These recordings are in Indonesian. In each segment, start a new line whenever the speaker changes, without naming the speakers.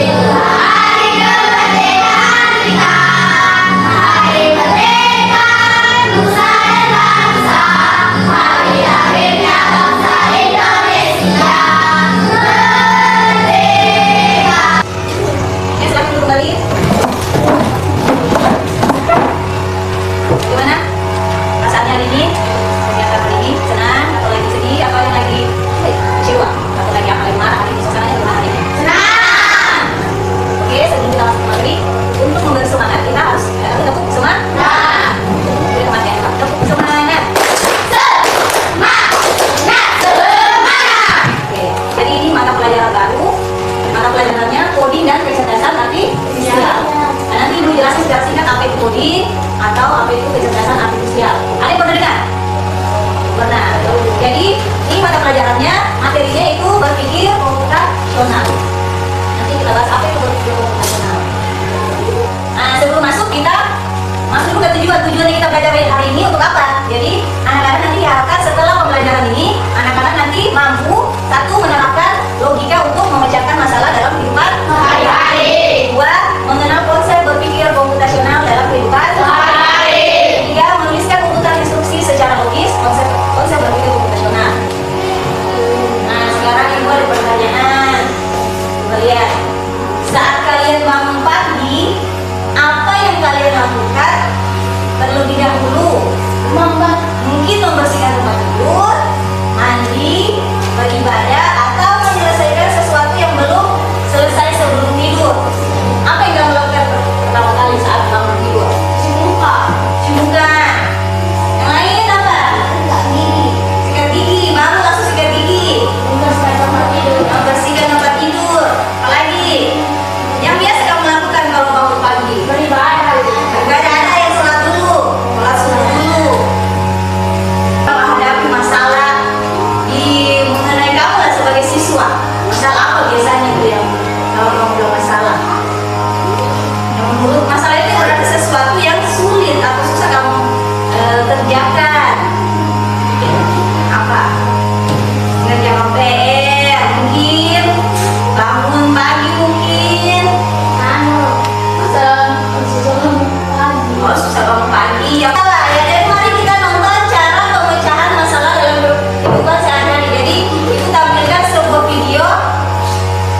Hari kemerdekaan kita, hari merdeka nusa dan bangsa, hari lahirnya bangsa Indonesia merdeka.
Ya, silakan duduk kembali. Gimana perasaannya hari ini? Kegiatan hari ini senang atau lagi sedih atau yang lagi kecewa atau lagi apa lagi marah hari ini? Suasananya gimana hari ini?
Senang.
Oke, sebelum kita masuk ke materi, untuk memberi semangat kita harus tepuk semangat. Beri semangat ya, tepuk semangat.
Semangat.
Oke, jadi ini mata pelajaran baru. Mata pelajarannya coding dan kecerdasan artifisial. Nah, nanti Ibu jelasin secara singkat apa itu coding atau apa itu kecerdasan artifisial. Ada yang pernah dengar? Pernah. Jadi ini mata pelajarannya, materinya itu berpikir komputasional. Nanti kita bahas apa itu berpikir komputasional. Nah, sebelum masuk kita masuk dulu ke tujuannya kita belajar hari ini untuk apa? Jadi anak-anak nanti diharapkan setelah pembelajaran ini, anak-anak nanti mampu satu menerapkan logika untuk memecahkan masalah dalam kehidupan
Sehari-hari.
dua mengenal konsep berpikir komputasional dalam kehidupan
Sehari-hari.
tiga menuliskan urutan instruksi secara logis konsep berpikir komputasional. Nah, sekarang ibu ada pertanyaan. Coba lihat. Saat kalian bangun pagi, apa yang kalian lakukan? Terlebih dahulu mungkin membersihkan tempat tidur, mandi, beribadah, atau menyelesaikan sesuatu yang belum selesai sebelum tidur. Apa yang kamu lakukan pertama kali saat bangun tidur? Cuci muka. Yang lain apa? Sikat gigi. Baru langsung sikat gigi. Membersihkan tempat tidur. Apalagi? Yang biasa kamu lakukan kalau bangun pagi? Beribadah. Ada yang sholat dulu, sholat subuh dulu. Kalau menghadapi masalah mengenai kamu lah sebagai siswa, masalah apa biasanya itu yang kalau kamu bilang masalah? Yang menurut masalah itu berarti sesuatu yang sulit atau susah kamu kerjakan. Apa? Ngerjakan PR mungkin, bangun pagi mungkin. Oh, susah bangun pagi. Ya salah ya. Jadi mari kita nonton cara pemecahan masalah dalam kehidupan sehari-hari. Jadi itu tampilkan sebuah video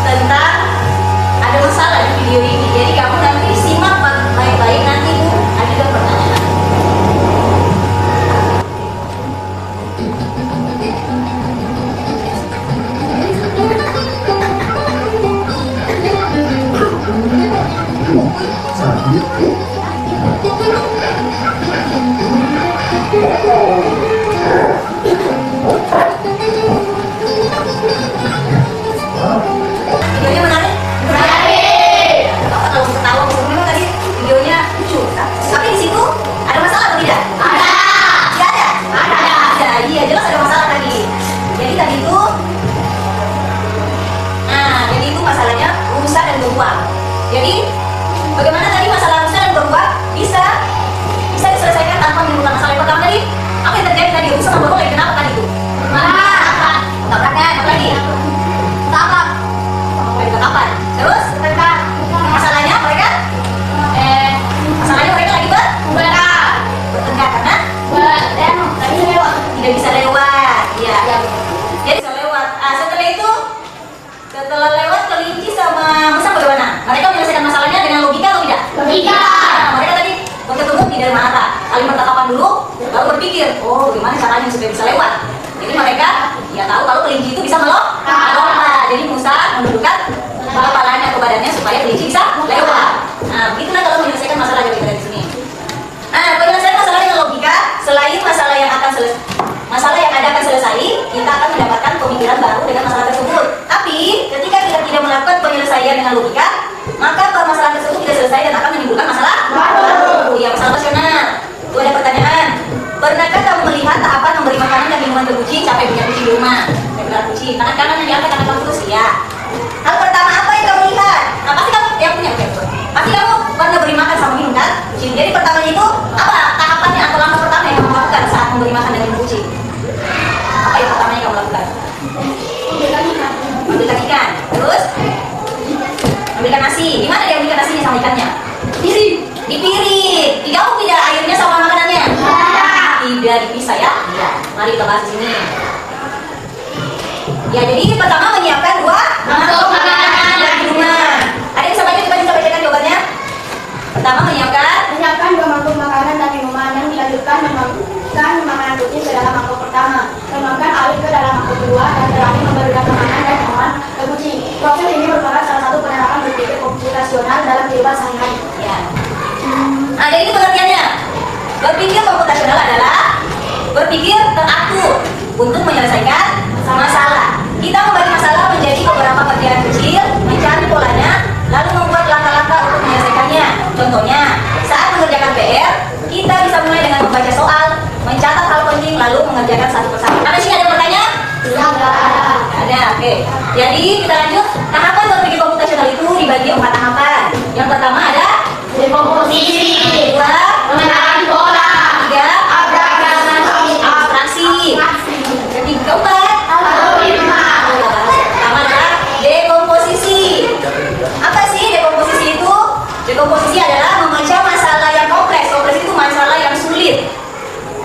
tentang ada masalah di video ini. Jadi kamu nanti simak baik-baik, nanti Bu ada pertanyaan. Videonya menarik? Apa kalau ketawa memang tadi videonya lucu, tapi di situ ada masalah atau tidak? Tidak ada? Ada. Iya, jelas ada masalah tadi. Jadi tadi itu jadi itu masalahnya rusak dan beruang. Jadi bagaimana tadi masalah rusak dan beruang bisa diselesaikan tanpa menimbulkan masalah yang pertama tadi? Apa yang terjadi tadi? Rusak dan beruang lagi kenapa tadi itu? Tabrakan, apa lagi? Kapan? Terus masalahnya mereka lagi bertengkar karena tidak bisa lewat. Ya. Jadi bisa lewat. Setelah lewat kelinci sama musang bagaimana? Mereka menyelesaikan masalahnya dengan logika atau tidak?
Logika.
Mereka tadi bertemu tidak mata, saling bertatapan dulu, baru berpikir, oh bagaimana caranya supaya bisa lewat. Jadi mereka tahu kalau kelinci itu bisa melompat. Jadi musang mendudukkan kepalanya ke badannya supaya kelinci bisa lewat. Nah, begitulah kalau menyelesaikan masalah yang kita di sini. Nah, penyelesaian masalah dengan logika, selain masalah yang akan selesai, kita akan mendapatkan pemikiran baru dengan masalah tersebut. Tapi, ketika kita tidak melakukan penyelesaian dengan logika, maka permasalahan tersebut tidak selesai dan akan menimbulkan masalah baru. Ya, masalah rasional. Itu ada pertanyaan. Pernahkah kamu melihat tahapan memberi makanan dan minuman ke kucing sampai punya kucing di rumah? Kucing, tangan kanan yang diangkat, tangan kamu terus ya. Hal pertama apa yang kamu lihat? Nah, pasti kamu yang punya. Pasti kamu pernah beri makan sama minum kan? Kucing. Jadi pertamanya itu apa tahapannya atau langkah pertama yang kamu lakukan saat memberi makan dan minum kucing? Apa yang pertama yang kamu lakukan? Ambilkan ikan. Terus? Ambilkan nasi. Di mana dia berikan nasinya sama ikannya? Piring. Di piring. Digabung tidak airnya sama makanannya? Tidak dipisah ya? Mari kita bahas di sini. Ya, jadi pertama menyiapkan dua mangkok makanan dan minuman. Ada yang bisa baca? Coba bisa bacakan jawabannya. Pertama
Menyiapkan dua mangkuk makanan dan minuman yang dilanjutkan memasukkan makanan kucing ke dalam mangkuk pertama, menuangkan air ke dalam mangkuk kedua, dan terakhir memberikan makanan dan minuman ke kucing. Proses ini merupakan salah satu penerapan berpikir komputasional dalam kehidupan sehari-hari.
Ya. Nah, jadi ini pengertiannya. Berpikir komputasional adalah berpikir teratur untuk menyelesaikan masalah. Kita membagi masalah menjadi beberapa bagian kecil, mencari polanya, lalu membuat langkah-langkah untuk menyelesaikannya. Contohnya, saat mengerjakan PR, kita bisa mulai dengan membaca soal, mencatat hal penting, lalu mengerjakan satu persatu. Ada sih ada yang bertanya? Ada, oke. Jadi kita lanjut. Tahapan berpikir komputasional itu dibagi 4 tahapan. Yang pertama ada
Dekomposisi.
kedua,
Pemetaan pola.
tiga,
Abstraksi.
ketiga, keempat.
Algoritma.
Pertama adalah dekomposisi. Apa sih dekomposisi itu? Dekomposisi adalah memecah masalah yang kompleks. Kompleks itu masalah yang sulit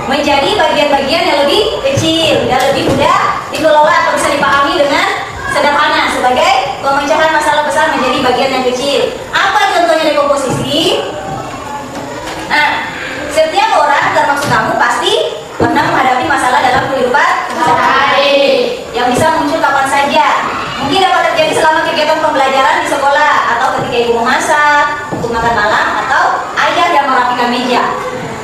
menjadi bagian-bagian yang lebih kecil dan lebih mudah dikelola atau bisa dipahami dengan sederhana sebagai pemecahan masalah besar menjadi bagian yang kecil. Apa contohnya dekomposisi? Nah, setiap orang termasuk kamu pasti pernah menghadapi masalah dalam kehidupan sehari-hari yang bisa muncul kapan saja. Mungkin dapat terjadi selama kegiatan pembelajaran di sekolah, atau ketika ibu memasak untuk makan malam, atau ayah yang merapikan meja,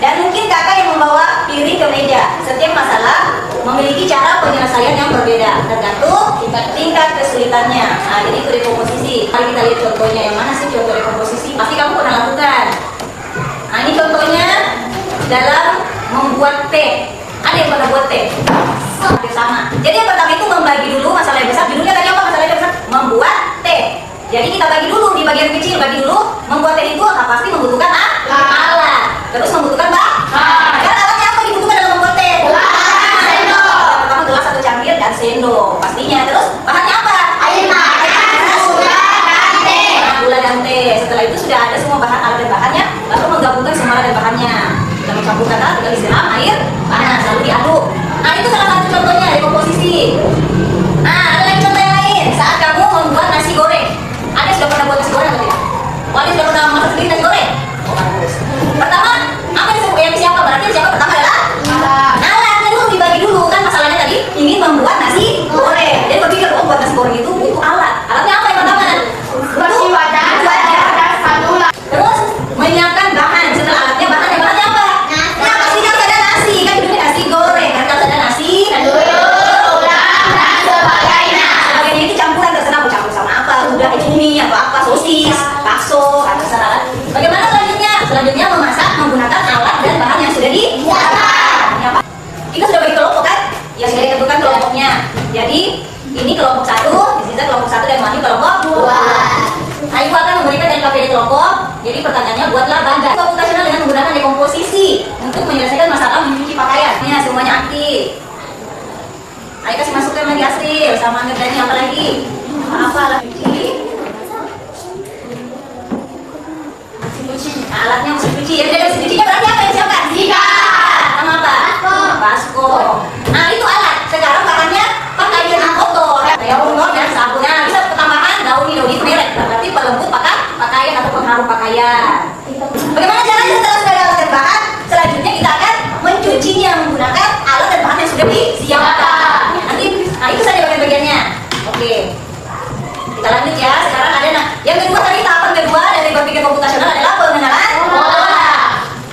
dan mungkin kakak yang membawa piring ke meja. Setiap masalah memiliki cara penyelesaian yang berbeda tergantung tingkat kesulitannya. Nah, jadi itu dekomposisi. Mari kita lihat contohnya. Yang mana sih contoh dekomposisi? Pasti kamu pernah lakukan. Nah, ini contohnya dalam membuat teh. Ada yang pernah buat teh? Hampir sama. Jadi yang pertama itu membagi dulu masalah yang besar. Judulnya tadi apa masalah yang besar? Membuat teh. Jadi kita bagi dulu di bagian kecil. Bagi dulu. Membuat teh itu pasti membutuhkan alat. Terus membutuhkan bahan. Dan alatnya apa dibutuhkan dalam membuat teh?
Gelas, sendok.
Yang pertama gelas atau cangkir dan sendok pastinya. Terus bahannya apa?
Air panas, gula, dan teh.
Gula dan teh. Setelah itu sudah ada semua bahan alat dan bahannya, lalu menggabungkan semua alat dan bahannya. Kita mencampurkan alat, tinggal disiram air panas lalu diaduk. Nah, itu salah satu contohnya dekomposisi. Nah, ada lagi contoh yang lain. Saat kamu membuat nasi goreng, ada sudah pernah buat nasi goreng atau tidak? Ada sudah pernah masak sendiri nasi goreng? Oh, bagus. Pertama, apa yang siapa? Berarti yang siapa pertama adalah alatnya dulu dibagi dulu. Kan masalahnya tadi ingin membuat nasi goreng. Jadi berpikir, oh buat nasi goreng itu butuh alat. Alatnya apa yang pertama?
Bersih wadah, dan spatula.
Terus menyiapkan bahan. Setelah alatnya, bahannya apa? Nah, pasti harus ada nasi. Kan judulnya nasi goreng. Kan harus ada nasi.
Telur, udang, dan sebagainya.
Sebagainya itu campuran, terserah mau campur sama apa. Udah cumi atau apa, sosis, bakso, kan terserah. Bagaimana selanjutnya? Selanjutnya memasak menggunakan alat dan bahan yang sudah disiapkan. Kita sudah bagi kelompok kan? Ya sudah ditentukan kelompoknya. Jadi ini kelompok 1, di sini kelompok 1 dan Mami kelompok 2. Nah, ibu akan memberikan NKPD kelompok. Jadi pertanyaannya, buatlah bangga komputasional dengan menggunakan dekomposisi untuk menyelesaikan masalah mencuci pakaian. Ya, semuanya aktif. Ayo kasih masukan lagi Asril sama ngerjain apa lagi? Apa alat cuci? Nah, alatnya mesin cuci. Yang dari mesin cucinya berarti apa yang disiapkan? Sikat. Sama apa? Baskom. Nah, itu alat. Sekarang bahannya pakaian yang kotor, kayak umur dan sabun. Nah, bisa tambahan daun-daun itu merek. Berarti pelembut pakaian atau pengharum pakaian. Bagaimana caranya setelah sudah ada alat dan bahan? Selanjutnya kita akan mencucinya menggunakan alat dan bahan yang sudah disiapkan. Nanti, nah itu saja bagian-bagiannya. Oke. Kita lanjut ya. Sekarang ada yang kedua tadi, tahapan kedua dari berpikir komputasional adalah pengenalan pola.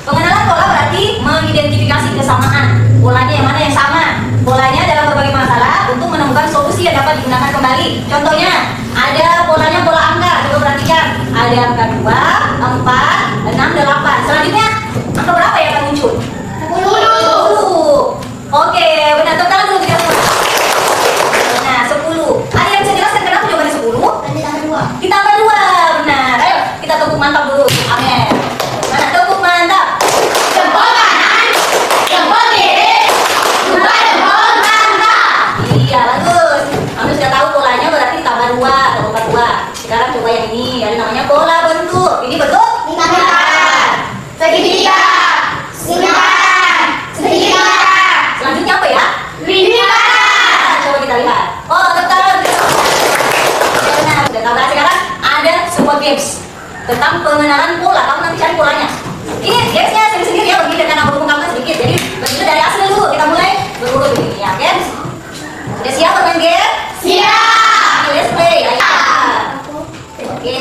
Pengenalan pola berarti mengidentifikasi kesamaan. Polanya yang mana yang sama? Polanya dalam berbagai masalah untuk menemukan solusi yang dapat digunakan kembali. Contohnya, ada polanya pola angka. Coba perhatikan. Ada angka 2, 4, 6, 8. Selanjutnya, angka berapa yang akan muncul? 10. Oke, benar. Total dulu kita semua. Nah, 10. Ada yang bisa jelaskan kenapa jawabannya 10? Ditambah 2. Benar. Ayo, kita tepuk mantap dulu. Amin. Mana tepuk mantap?
Jempol kanan, jempol kiri, dua jempol mantap.
Iya, bagus. Kamu sudah tahu polanya berarti tambah 2 atau 2. Sekarang coba yang ini, ada namanya pola bentuk. Ini bentuk
lingkaran, segitiga, lingkaran, segitiga,
selanjutnya apa ya?
lingkaran.
Coba kita lihat. Oh, betul. Benar, sudah tahu. Nah, sekarang ada sebuah games tentang pengenalan pola. Kamu nanti cari polanya. Ini gamesnya sendiri-sendiri ya, begini dengan aku kamu sedikit. Jadi begitu dari asli dulu kita mulai berurut begini ya, kan? Sudah siap bermain game?
Siap.
Oke, let's play. Ayo. Oke.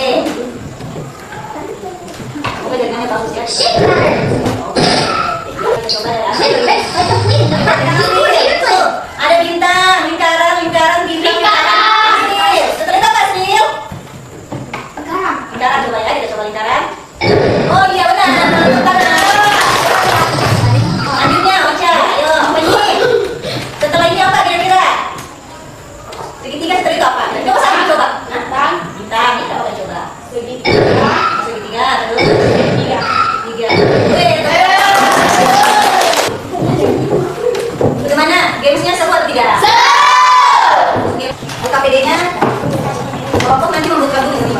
Oke, jangan bagus ya. Kita coba dari asli. Ada bintang, lingkaran, lingkaran, bintang, lingkaran. Setelah itu apa, Sil? Lingkaran coba ya, kita coba lingkaran. Oh iya benar, lingkaran. Lanjutnya, Ocha, ayo, apa ini? Setelah ini apa kira-kira? Segitiga setelah itu apa? Coba sama coba. Nah, bintang, kita akan coba. Segitiga, terus tiga. Bagaimana? Gamesnya seru atau tidak? Buka PD-nya. Kelompok nanti membuka dulu ini.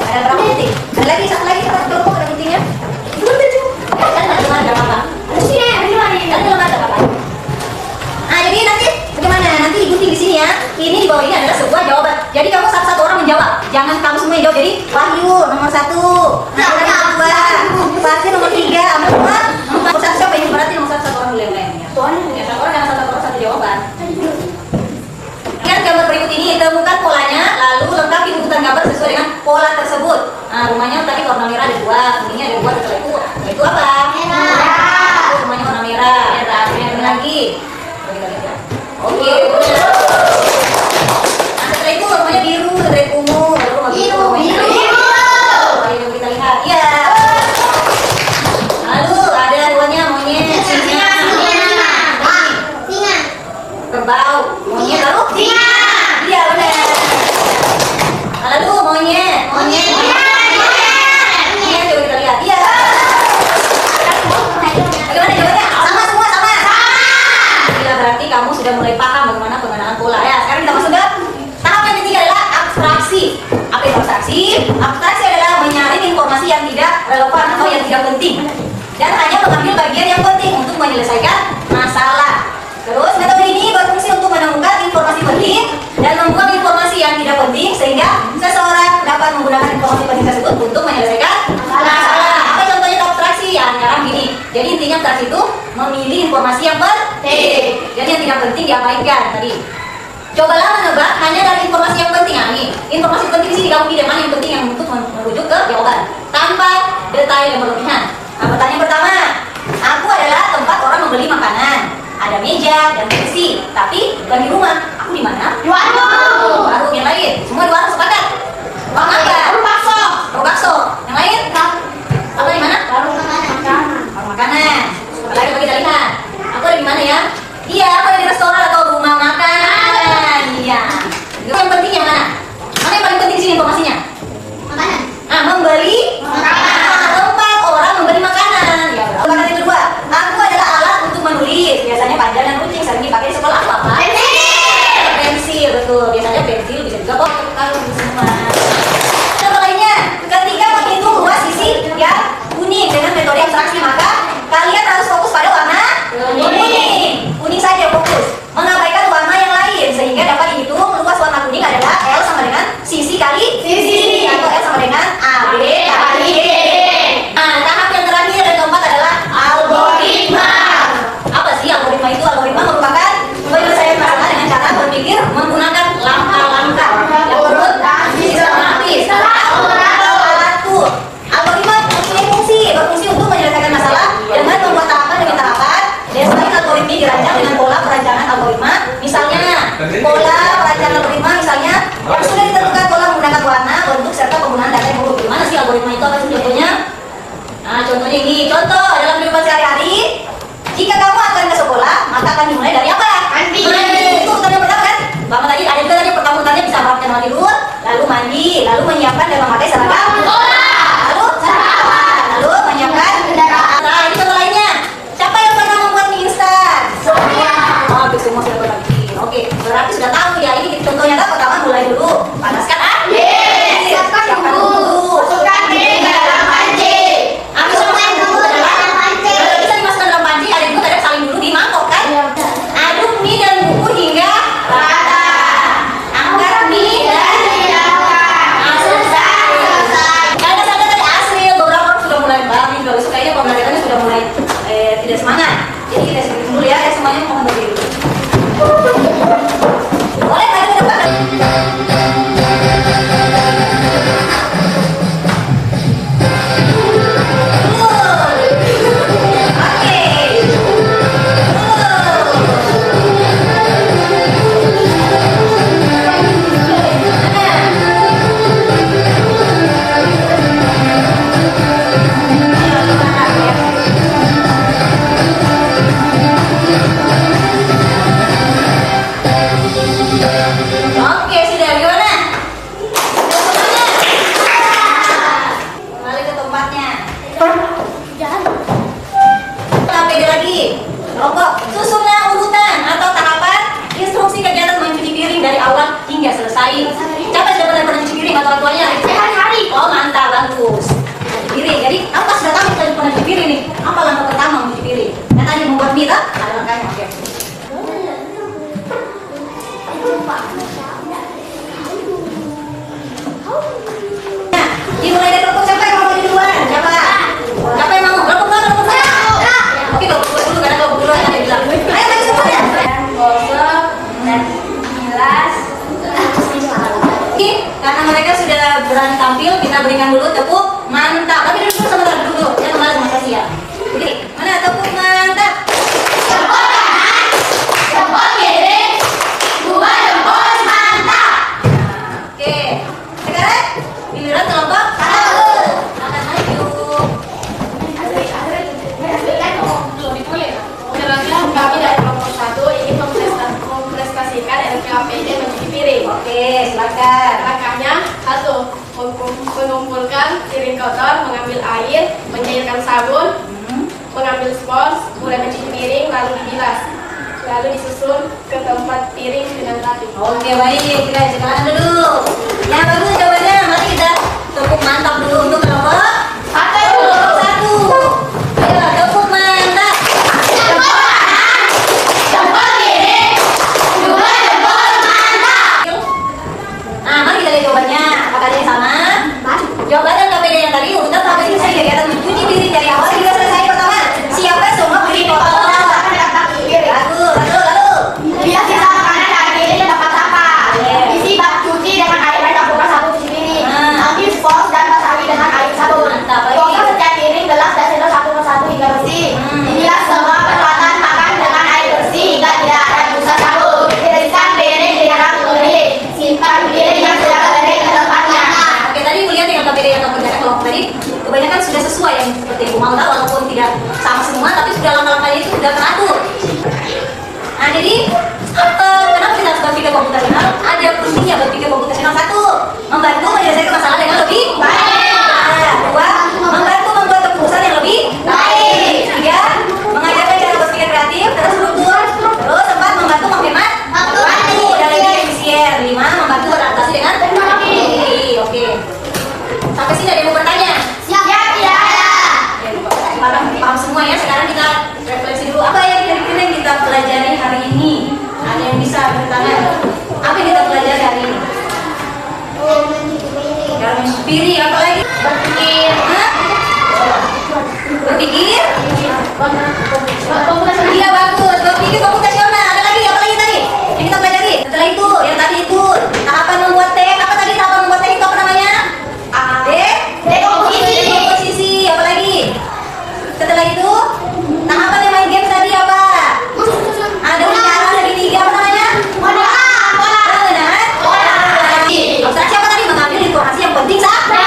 Ada berapa titik? Ada lagi, satu lagi, satu kelompok ada titiknya. Kan ada apa? Kan belum ada apa? Nah, jadi nanti bagaimana? Nanti ikuti di sini ya. Ini di bawah ini adalah sebuah jawaban. Jadi kamu satu-satu orang menjawab. Jangan kamu semua yang jawab. Jadi Wahyu nomor 1, Nanda nomor 2, Pasti nomor 3, sama nomor 1 siapa ini? Berarti nomor 1 orang boleh lainnya. Ya, satu orang karena satu orang satu jawaban. Lihat gambar berikut ini, temukan polanya, lalu lengkapi urutan gambar sesuai dengan pola tersebut. Nah, rumahnya tadi warna merah ada 2, kuningnya ada 2, setelah itu apa?
Merah.
Rumahnya warna merah. Merah lagi. Oke. Nah, setelah itu rumahnya biru, setelah itu ungu, lalu rumah biru. Ayo kita lihat. Iya. Lalu ada duanya monyet, singa, kerbau, monyet lalu
Singa.
Iya benar. Lalu monyet. Iya coba kita lihat. Iya. Bagaimana jawabannya? Sama semua sama. Gila, berarti kamu sudah mulai paham bagaimana pengenalan pola ya. Sekarang kita masuk ke tahap yang ketiga adalah abstraksi. Apa itu abstraksi? Abstraksi adalah menyaring informasi yang tidak relevan atau yang tidak penting dan hanya mengambil bagian yang penting untuk menyelesaikan masalah. Terus metode ini berfungsi untuk menemukan informasi penting dan membuang informasi yang tidak penting sehingga seseorang dapat menggunakan informasi penting tersebut untuk menyelesaikan masalah. Apa contohnya abstraksi? Ya, sekarang gini. Jadi intinya abstraksi itu memilih informasi yang penting. Jadi yang tidak penting diabaikan tadi. Cobalah menebak hanya dari informasi yang penting. Nah, ini informasi penting di sini kamu pilih mana yang penting yang untuk merujuk ke jawaban tanpa detail yang berlebihan. Nah, pertanyaan pertama, aku adalah tempat orang membeli makanan. Ada meja dan kursi, tapi bukan di rumah. Aku di mana?
Di warung.
Warung yang lain. Semua di warung sepakat. Warung apa?
Warung bakso.
Warung bakso. Yang lain? Apa di mana?
Warung makanan.
Warung makanan. Apa lagi kita lihat? Aku ada di mana ya? Iya, aku ada di restoran atau rumah makan. Iya. Yang penting yang mana? Mana yang paling penting di sini informasinya?
Makanan.
Nah, membeli
Makanan.
tempat orang membeli makanan. Ya, makanan yang kedua, aku adalah alat untuk menulis. Biasanya panjang dan runcing sering dipakai di sekolah. Aku apa? Pensil, betul. Biasanya pensil bisa juga kalau semua. Contoh lainnya, ketika menghitung luas sisi yang kuning dengan metode abstraksi, maka kalian harus fokus pada warna kuning. Kuning saja fokus. Mengabaikan warna yang lain sehingga dapat dihitung luas warna kuning adalah L sama dengan sisi kali
Sisi.
atau L sama dengan AB kali D. Nah, tahap yang terakhir dan keempat adalah algoritma. Apa sih algoritma itu? Algoritma merupakan penyelesaian masalah dengan cara berpikir menggunakan langkah-langkah yang urut sistematis. Satu, algoritma mempunyai berfungsi untuk menyelesaikan masalah dengan membuat tahapan demi tahapan. Desain algoritma dirancang dengan pola perancangan algoritma. Misalnya, pola perancangan algoritma misalnya yang sudah ditentukan pola menggunakan warna, bentuk serta penggunaan data yang buruk. Gimana sih algoritma itu? Apa sih contohnya? Nah, contohnya ini. Contoh dalam kehidupan sehari-hari. Jika kamu akan ke sekolah, maka akan dimulai dari apa?
Mandi.
Itu urutannya pertama kan? Bapak tadi ada juga tadi pertama urutannya bisa merapikan mandi dulu, lalu mandi, lalu menyiapkan dan memakai seragam sekolah, lalu sarapan, lalu menyiapkan kendaraan. Nah, ini contoh lainnya. Siapa yang pernah membuat mie instan?
Saya.
Oh, hampir semua sudah pernah bikin. Oke, berarti sudah tahu ya. Ini contohnya kan pertama mulai dulu. Panaskan air.
Siapkan
piring atau orang tuanya?
Hari-hari.
Oh mantap, bagus. Cuci piring. Jadi apa sudah tahu kita pernah cuci piring nih? Apa langkah pertama mencuci piring? Yang tadi membuat mie tak? Ada langkahnya. Oke. Nah, dimulai dari kelompok siapa yang mau jadi duluan? Siapa? Siapa yang mau? Kelompok dua, kelompok saya. Oke, kelompok dulu karena kelompok dulu yang tadi bilang. Ayo maju semuanya.
Dan gosok dan bilas.
Oke, karena mereka sudah berani tampil, kita berikan dulu tepuk mantap. Tapi duduk dulu sebentar, duduk dulu. Ya kemarin terima kasih ya. Oke, mana tepuk mantap?
Jempol kanan, jempol kiri, dua jempol mantap.
Oke, sekarang giliran kelompok satu. Akan maju.
Selanjutnya kami dari kelompok 1 ingin mempresentasikan LKPD mencuci piring.
Oke, silakan.
Langkahnya 1. Mengumpulkan piring kotor, mengambil air, mencairkan sabun, mengambil spons, mulai mencuci piring, lalu dibilas. Lalu disusun ke tempat piring dengan rapi.
Oke, baik. Kita sekarang dulu. Yang bagus jawabannya. Mari kita tepuk mantap dulu untuk kelompok satu. Ayo, tepuk mantap.
Jempol kanan, jempol kiri, dua jempol mantap.
Nah, mari kita lihat jawabannya. Apakah ada yang sama? Jawabannya KPD yang tadi udah sampai selesai kegiatan mencuci piring dari awal hingga selesai pertama. Siapa semua piring kotor? Lalu.
Bilas di tangan kanan dan kiri di tempat sampah. Isi bak cuci dengan air dan campurkan sabun cuci piring. Ambil spons dan basahi dengan air sabun.
Mantap, baik.
Bongkar setiap piring, gelas dan sendok satu persatu hingga bersih. Bilas semua peralatan makan dengan air bersih hingga tidak ada busa sabun. Tiriskan piring di dalam kering. Simpan piring yang sudah kering ke tempatnya.
Oke, tadi melihat yang KPD yang kamu kerjakan kelompok tadi kebanyakan sudah sesuai yang seperti Ibu Malta, walaupun tidak sama semua, tapi sudah langkah-langkahnya itu sudah teratur. Nah, jadi kenapa kita harus berpikir komputasional? Ada fungsinya berpikir komputasional. 1, membantu menyelesaikan masalah dengan lebih baik. 2, membantu membuat keputusan yang lebih baik. 3, mengajarkan cara berpikir kreatif, terstruktur. Terus 4, membantu menghemat waktu dan lebih efisien. 5, membantu beradaptasi dengan teknologi. Oke. Sampai sini ada yang mau bertanya?
Siap, tidak ada.
Paham semua ya. Sekarang kita refleksi dulu. Apa yang kira-kira yang kita pelajari hari ini? Ada yang bisa bertanya? Apa yang kita pelajari hari ini? Cara mencuci piring, apa lagi?
Berpikir.
Hah? Berpikir? Iya, bagus. Berpikir komputasional. Ada lagi? Apa lagi tadi yang kita pelajari? Setelah itu, yang tadi itu tahapan membuat teh. Apa tadi tahapan membuat teh itu apa namanya? Dekomposisi. Apa lagi? Setelah itu tahapan yang main game tadi apa? Ada bicara, ada tiga, apa namanya? Abstraksi apa tadi? Mengambil informasi yang penting saja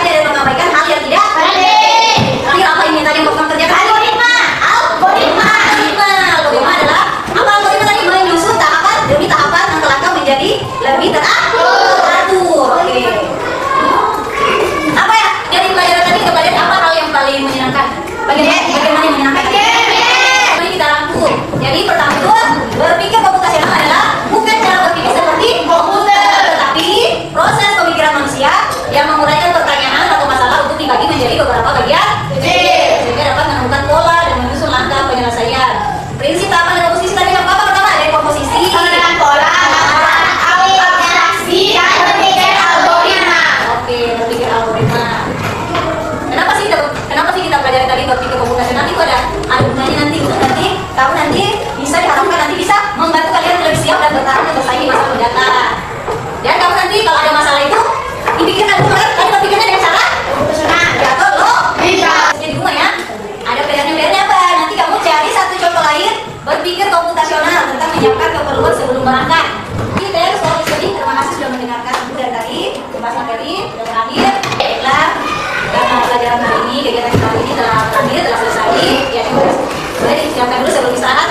dan mengabaikan hal yang tidak penting. Terakhir apa ini tadi yang program kerjakan? Algoritma adalah apa? Algoritma tadi menyusun tahapan demi tahapan langkah-langkah menjadi lebih teratur. Oke. Apa ya? Dari pelajaran tadi kita pelajari apa hal yang paling menyenangkan? Bagaimana yang menyenangkan? Mari kita rangkum. Jadi pertama itu berpikir komputasional adalah bukan cara berpikir seperti komputer, tetapi proses pemikiran manusia yang menguraikan pertanyaan atau masalah untuk dibagi menjadi beberapa bagian sehingga dapat menemukan pola dan menyusun langkah penyelesaian. Prinsip tahapan dan komposisi tadi apa pertama? Dari komposisi.
Pengenalan pola, abstraksi, dan berpikir algoritma.
Oke, berpikir algoritma. Kenapa sih kita pelajari tadi berpikir komputasional? Itu ada gunanya nanti untuk nanti bisa diharapkan nanti bisa membantu kalian lebih siap dan bertahan dan bersaing di masa mendatang. Dan kamu nanti kalau ada masalah itu dipikirkan dulu kan? Tadi berpikirnya dengan cara komputasional. Ya atau logika. Jadi rumah ya. Ada PR-nya apa? Nanti kamu cari satu contoh lain berpikir komputasional tentang menyiapkan keperluan sebelum berangkat. Ini PR soal listening. Terima kasih sudah mendengarkan dari tadi. Pembahasan materi sudah berakhir. Baiklah. Karena pelajaran hari ini, kegiatan hari ini telah berakhir, telah selesai. Ya, boleh disiapkan dulu sebelum istirahat.